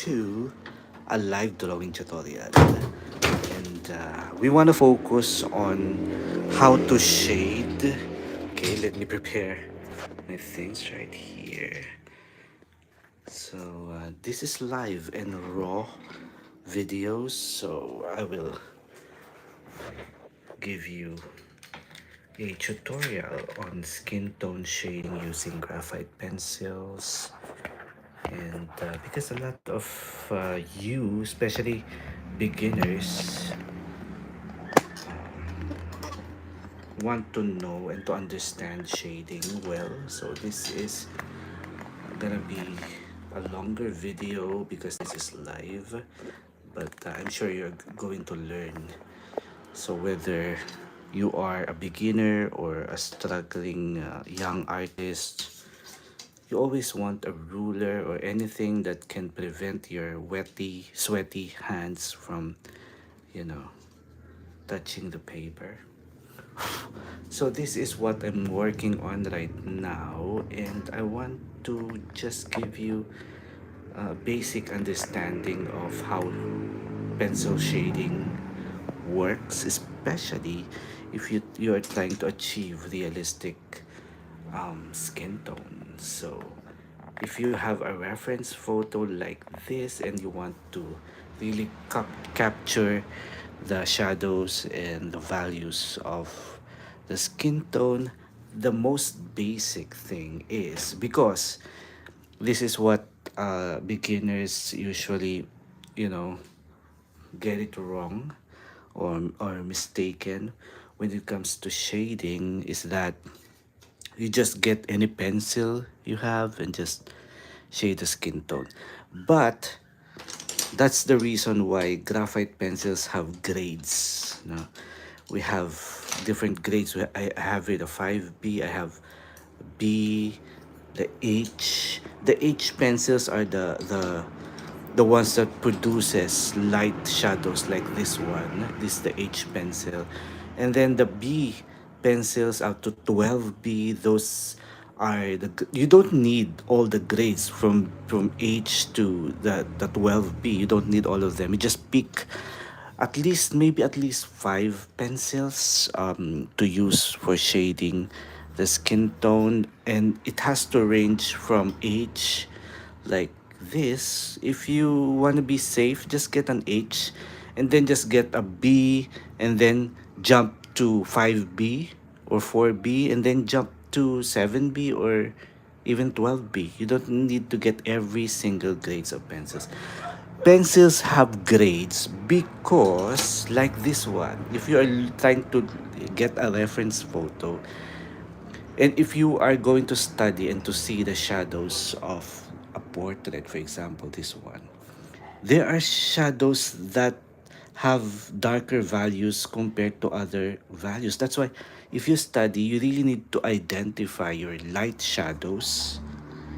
to a live drawing tutorial. And we want to focus on how to shade. Okay, let me prepare my things right here. So this is live and raw videos. So I will give you a tutorial on skin tone shading using graphite pencils. And because a lot of you, especially beginners, want to know and to understand shading well, so this is gonna be a longer video because this is live, but I'm sure you're going to learn. So whether you are a beginner or a struggling young artist, you always want a ruler or anything that can prevent your wetty, sweaty hands from, you know, touching the paper. So this is what I'm working on right now, and I want to just give you a basic understanding of how pencil shading works, especially if you are trying to achieve realistic skin tone. So if you have a reference photo like this and you want to really capture the shadows and the values of the skin tone, the most basic thing is, because this is what beginners usually, you know, get it wrong or mistaken when it comes to shading, is that you just get any pencil you have and just shade the skin tone. But that's the reason why graphite pencils have grades. No? We have different grades. I have it a 5B, I have B, the H. The H pencils are the ones that produces light shadows like this one. This is the H pencil. And then the B pencils up to 12B, those are you don't need all the grades from H to the 12B. You don't need all of them. You just pick at least, maybe at least five pencils to use for shading the skin tone, and it has to range from H like this. If you want to be safe, just get an H and then just get a B and then jump to 5B or 4B and then jump to 7B or even 12B. You don't need to get every single grades of pencils. Pencils have grades because, like this one, if you are trying to get a reference photo, and if you are going to study and to see the shadows of a portrait, for example, this one, there are shadows that have darker values compared to other values. That's why if you study, you really need to identify your light shadows,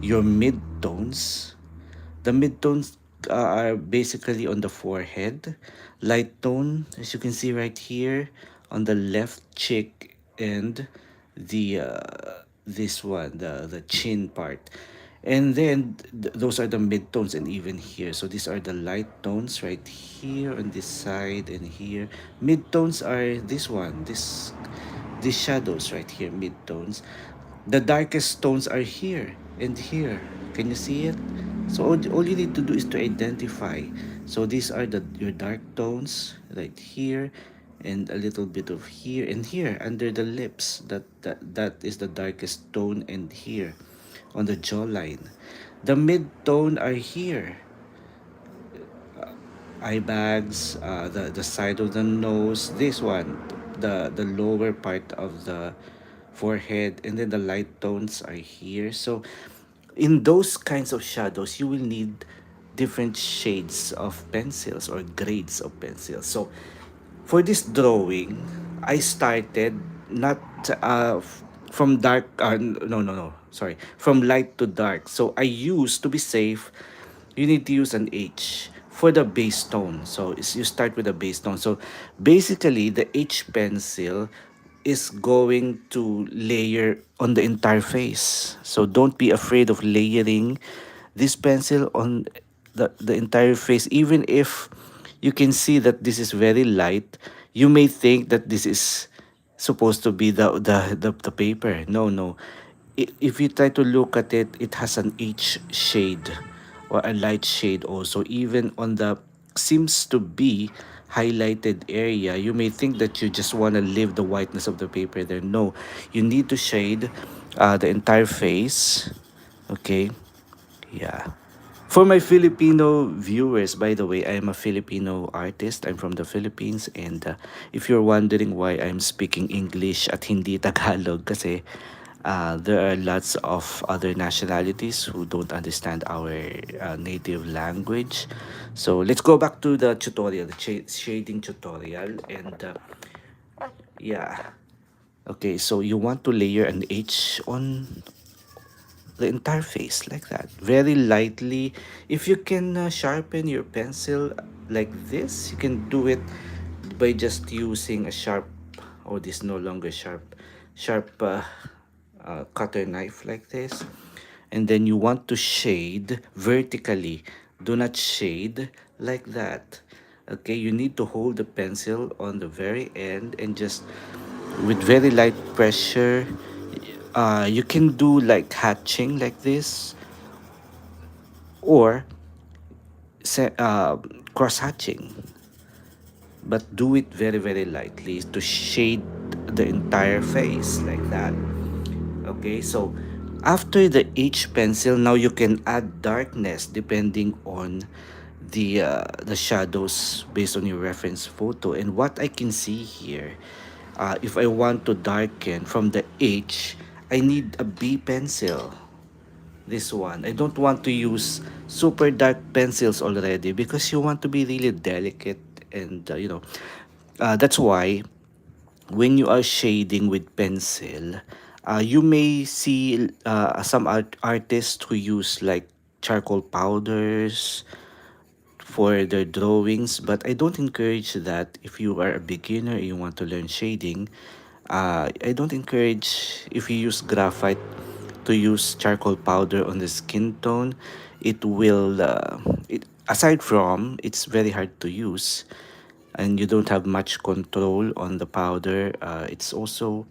your midtones. The midtones are basically on the forehead. Light tone, as you can see right here, on the left cheek and the this one, the chin part. And then those are the midtones, and even here. So these are the light tones right here on this side and here. Midtones are this one, these shadows right here, midtones. The darkest tones are here and here. Can you see it? So all you need to do is to identify. So these are your dark tones right here, and a little bit of here and here under the lips. That is the darkest tone, and here on the jawline. The mid tone are here, eye bags, the side of the nose, this one, the lower part of the forehead, and then the light tones are here. So in those kinds of shadows, you will need different shades of pencils or grades of pencils. So for this drawing, I started not from dark, no, sorry, from light to dark. So I used, to be safe, you need to use an H for the base tone. So you start with the base tone. So basically, the H pencil is going to layer on the entire face. So don't be afraid of layering this pencil on the entire face. Even if you can see that this is very light, you may think that this is supposed to be the paper. No, no. If you try to look at it, it has an H shade or a light shade also. Even on the seems to be highlighted area, you may think that you just want to leave the whiteness of the paper there. No, you need to shade the entire face. Okay, yeah. For my Filipino viewers, by the way, I am a Filipino artist. I'm from the Philippines, and if you're wondering why I'm speaking English at hindi Tagalog, kasi there are lots of other nationalities who don't understand our native language. So let's go back to the tutorial, the shading tutorial, and yeah. Okay, so you want to layer an H on the entire face like that, very lightly. If you can sharpen your pencil like this, you can do it by just using a sharp, oh, this no longer sharp cutter knife like this. And then you want to shade vertically, do not shade like that. Okay, you need to hold the pencil on the very end and just with very light pressure. You can do like hatching like this, or cross hatching, but do it very very lightly to shade the entire face like that. Okay, so after the H pencil, now you can add darkness depending on the shadows based on your reference photo. And what I can see here, if I want to darken from the H, I need a B pencil. This one, I don't want to use super dark pencils already because you want to be really delicate. And that's why when you are shading with pencil, you may see some artists who use like charcoal powders for their drawings, but I don't encourage that. If you are a beginner and you want to learn shading, I don't encourage, if you use graphite, to use charcoal powder on the skin tone. It will aside from it's very hard to use and you don't have much control on the powder, it's also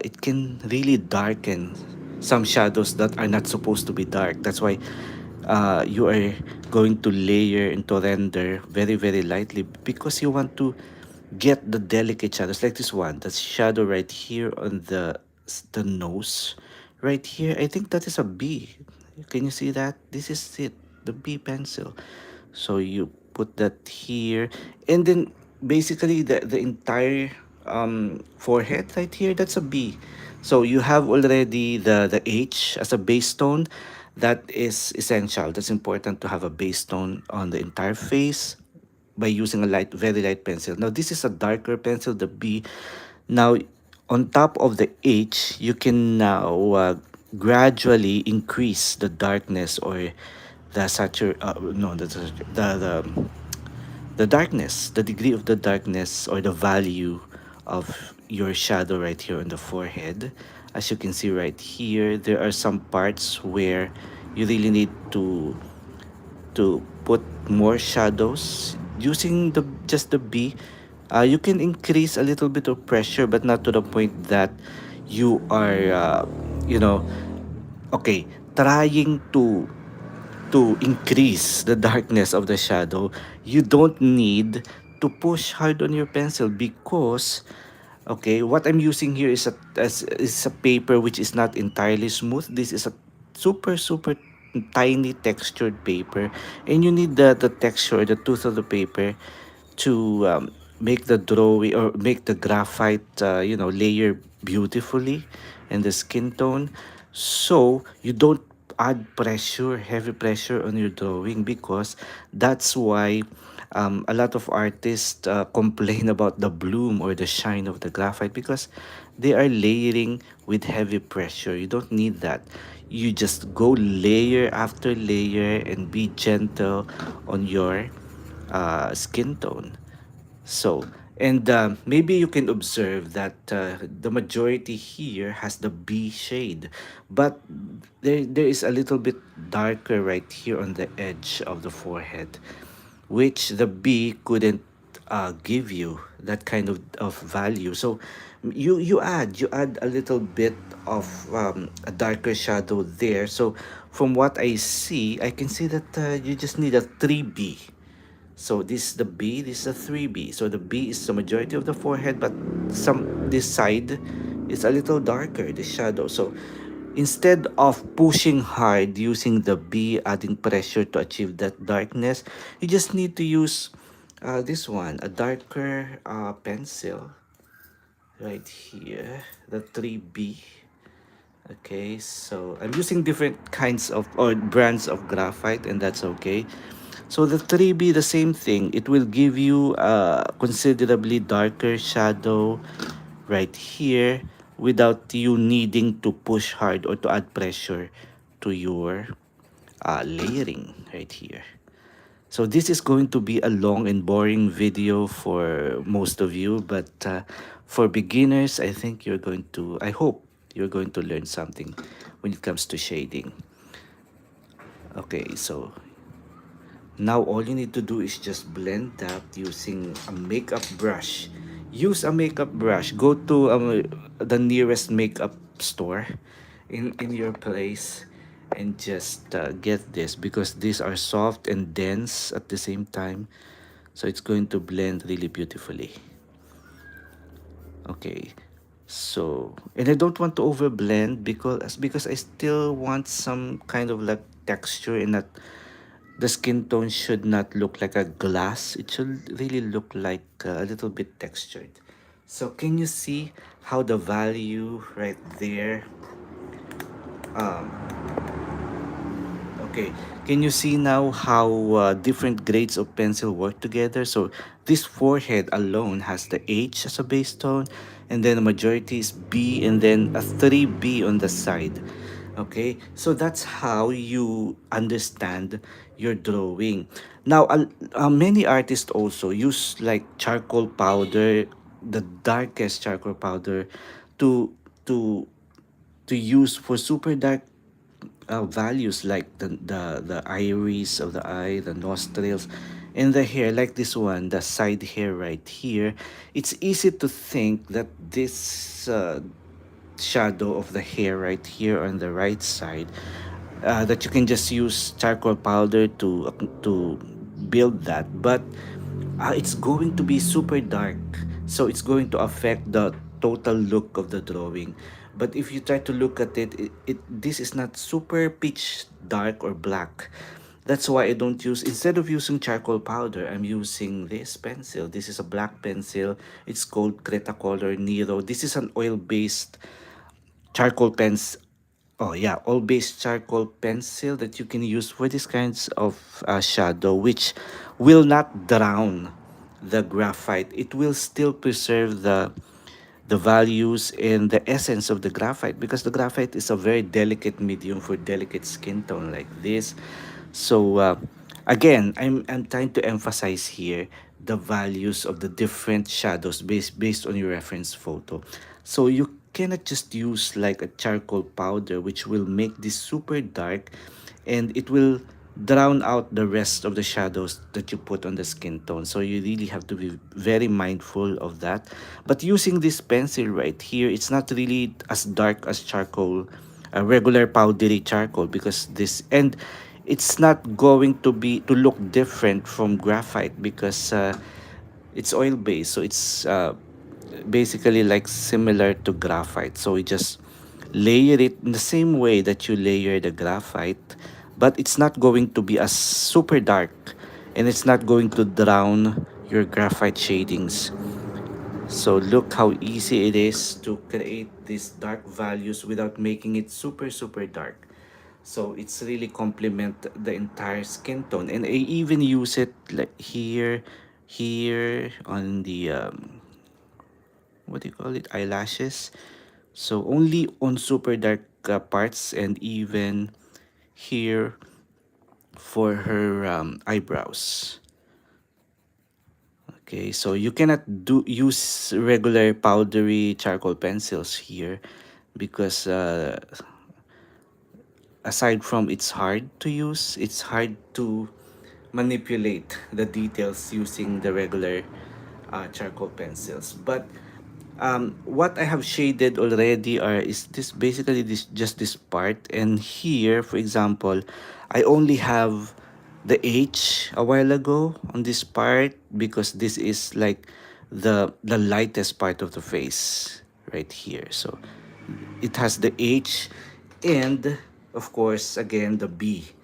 it can really darken some shadows that are not supposed to be dark. That's why you are going to layer and to render very, very lightly because you want to get the delicate shadows like this one. The shadow right here on the nose, right here. I think that is a B. Can you see that? This is it, the B pencil. So you put that here, and then basically the entire forehead right here, that's a B. So you have already the H as a base tone. That is essential. That's important to have a base tone on the entire face by using a light, very light pencil. Now this is a darker pencil, the B. Now on top of the H, you can now gradually increase the darkness or the satur no the darkness, the degree of the darkness or the value of your shadow right here on the forehead. As you can see right here, there are some parts where you really need to put more shadows using the just the B. You can increase a little bit of pressure, but not to the point that you are, you know, okay, trying to increase the darkness of the shadow. You don't need to push hard on your pencil because, okay, what I'm using here is a paper which is not entirely smooth. This is a super super tiny textured paper, and you need the texture, the tooth of the paper to make the drawing or make the graphite layer beautifully and the skin tone, so you don't add pressure, heavy pressure on your drawing, because that's why a lot of artists complain about the bloom or the shine of the graphite, because they are layering with heavy pressure. You don't need that. You just go layer after layer and be gentle on your skin tone. So And maybe you can observe that the majority here has the B shade, but there is a little bit darker right here on the edge of the forehead, which the B couldn't give you that kind of value. So you add a little bit of a darker shadow there. So from what I see, I can see that you just need a 3B. So this is the B, this is a 3B. So the B is the majority of the forehead, but this side is a little darker, the shadow. So instead of pushing hard using the B, adding pressure to achieve that darkness, you just need to use this one, a darker pencil right here, the 3B. Okay, so I'm using different kinds of or brands of graphite, and that's okay. So the 3B, the same thing. It will give you a considerably darker shadow right here without you needing to push hard or to add pressure to your layering right here. So this is going to be a long and boring video for most of you, but for beginners, I hope you're going to learn something when it comes to shading. Okay, so now all you need to do is just blend that using a makeup brush. Use a makeup brush. Go to the nearest makeup store in your place and just get this, because these are soft and dense at the same time. So it's going to blend really beautifully. Okay. So, and I don't want to overblend because I still want some kind of like texture, and that the skin tone should not look like a glass. It should really look like a little bit textured. So can you see how the value right there? Um, Okay, can you see now how different grades of pencil work together? So this forehead alone has the H as a base tone, and then the majority is B, and then a 3B on the side. Okay, so that's how you understand your drawing. Now, many artists also use like charcoal powder, the darkest charcoal powder, to to to use for super dark values, like the iris of the eye, the nostrils, and the hair, like this one, the side hair right here. It's easy to think that this shadow of the hair right here on the right side, that you can just use charcoal powder to build that, but it's going to be super dark, so it's going to affect the total look of the drawing. But if you try to look at it, this is not super pitch dark or black. That's why I don't use, instead of using charcoal powder, I'm using this pencil. This is a black pencil. It's called Cretacolor Nero. This is an oil-based charcoal pens oh yeah, oil-based charcoal pencil that you can use for these kinds of shadow, which will not drown the graphite. It will still preserve the values and the essence of the graphite, because the graphite is a very delicate medium for delicate skin tone like this. So again, I'm trying to emphasize here the values of the different shadows based on your reference photo. So you cannot just use like a charcoal powder, which will make this super dark, and it will drown out the rest of the shadows that you put on the skin tone. So you really have to be very mindful of that. But using this pencil right here, it's not really as dark as charcoal, a regular powdery charcoal, because this, and it's not going to look different from graphite, because it's oil based, so it's basically like similar to graphite. So we just layer it in the same way that you layer the graphite, but it's not going to be as super dark, and it's not going to drown your graphite shadings. So look how easy it is to create these dark values without making it super dark. So it's really complement the entire skin tone, and I even use it like here on the what do you call it, eyelashes. So only on super dark parts, and even here for her eyebrows. Okay, so you cannot use regular powdery charcoal pencils here because aside from it's hard to use, it's hard to manipulate the details using the regular charcoal pencils. But what I have shaded already are is this basically this just this part, and here for example I only have the H a while ago on this part because this is like the lightest part of the face right here. So it has the H and of course again the B.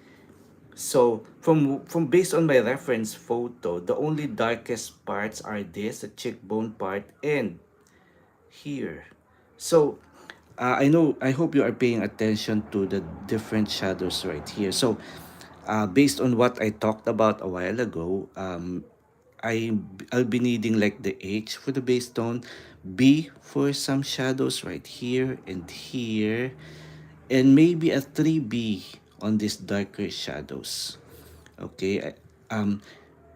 So from based on my reference photo, the only darkest parts are this, the cheekbone part and here. So I know, I hope you are paying attention to the different shadows right here. So based on what I talked about a while ago, I'll be needing like the H for the base tone, B for some shadows right here and here, and maybe a 3B on these darker shadows. Okay,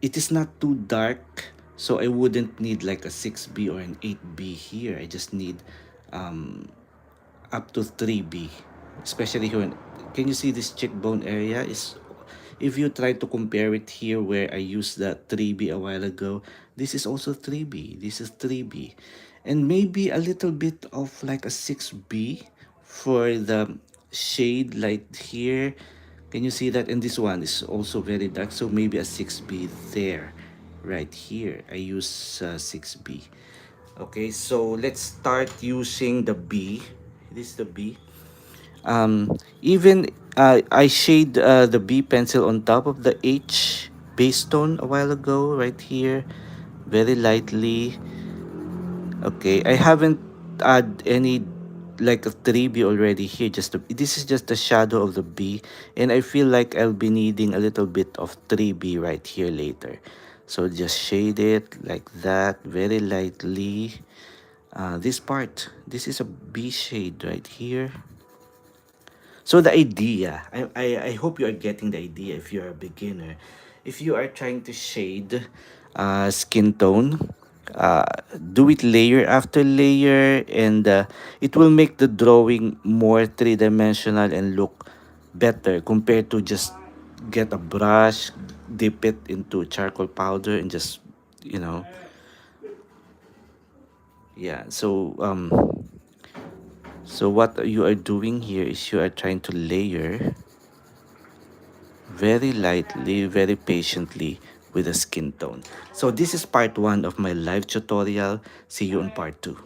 it is not too dark, so I wouldn't need like a 6B or an 8B here. I just need up to 3B, especially here. Can you see this cheekbone area is, if you try to compare it here where I used the 3B a while ago, this is also 3B, this is 3B, and maybe a little bit of like a 6B for the shade light here. Can you see that? And this one is also very dark, so maybe a 6B there. Right here I use 6B. Okay, so let's start using the B. This is the B. Even I shade the B pencil on top of the H base tone a while ago, right here, very lightly. Okay, I haven't add any like a 3B already here. This is just the shadow of the B, and I feel like I'll be needing a little bit of 3B right here later. So just shade it like that, very lightly. This part, this is a B shade right here. So the idea, I hope you are getting the idea if you're a beginner. If you are trying to shade skin tone, do it layer after layer, and it will make the drawing more three-dimensional and look better compared to just get a brush, dip it into charcoal powder, and just, you know, yeah. So what you are doing here is you are trying to layer very lightly, very patiently with the skin tone. So this is part 1 of my live tutorial. See you on part 2.